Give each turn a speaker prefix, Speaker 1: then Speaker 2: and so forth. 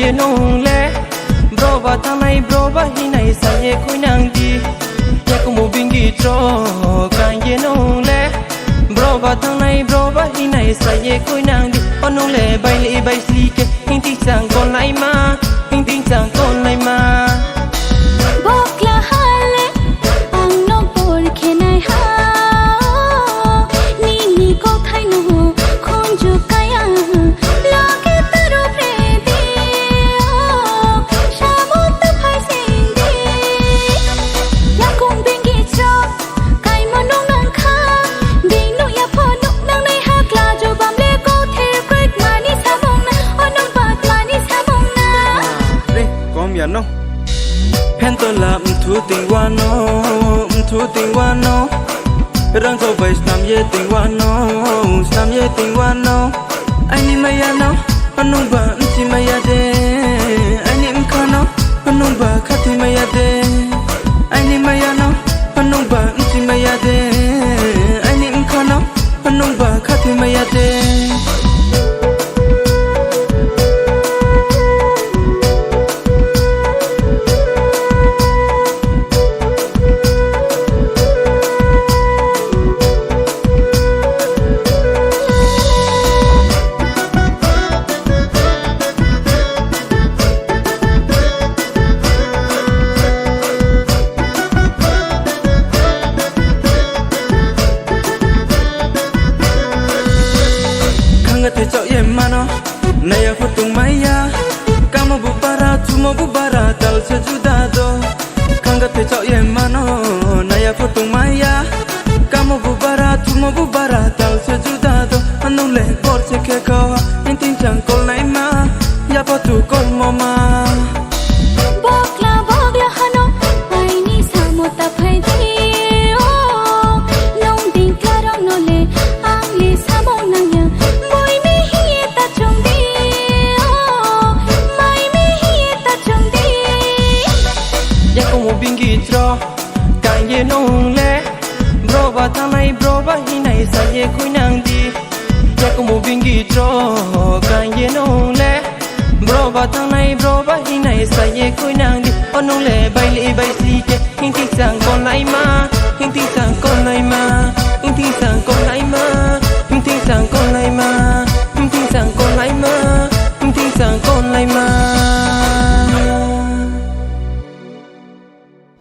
Speaker 1: ye nong le bro ba thang nai bro ba hi nai sa ye khoi nang di ya ko mo bingi tro kan ye nong le bro ba thang nai bro ba hi nai sa ye khoi nang di onong le bai li bai si ke hin ti sang kon lai ma hin ti sang kon lai ma
Speaker 2: bokla hale ang no por ke nai ha ni ko thai no khon ju kaya lage taro pre di shamon ta phai sing di ya kong bingi cho kai monong nang kha ding no ya pho no nang nai ha kla jo bam le ko the quick mani samong na onong pat mani samong na
Speaker 1: re kom ya no pen to la thu ting wa no thu ting wa no rang ko bai sam ye ting wa no sam ye ting wa no ai ni ma ya no onong ba chi ma ya de ai ni mkha no onong ba khati ma ya de ai ni ma ya no onong ba chi ma ya de ai ni mkha no onong ba khati ma ya de te chao ye mano naya futung maya kamo bubara tumo bubara dal se judado kanga te chao ye mano naya futung maya kamo bubara tumo bubara dal se judado anong le por se ke ko intin chang kol nai ma ya pa tu kol mo ma
Speaker 2: bokla hano ai ni samota phai di o nong ding karong no le ang le samong nang ya
Speaker 1: bingi tro kan ye nong le bro ba thang nai bro ba hi nai sa ye khoi nang di ya ko mo bingi tro kan ye nong le bro ba thang nai bro ba hi nai sa ye khoi nang di onong le bai li bai si ke hin ti sang kon lai ma hin ti sang kon lai ma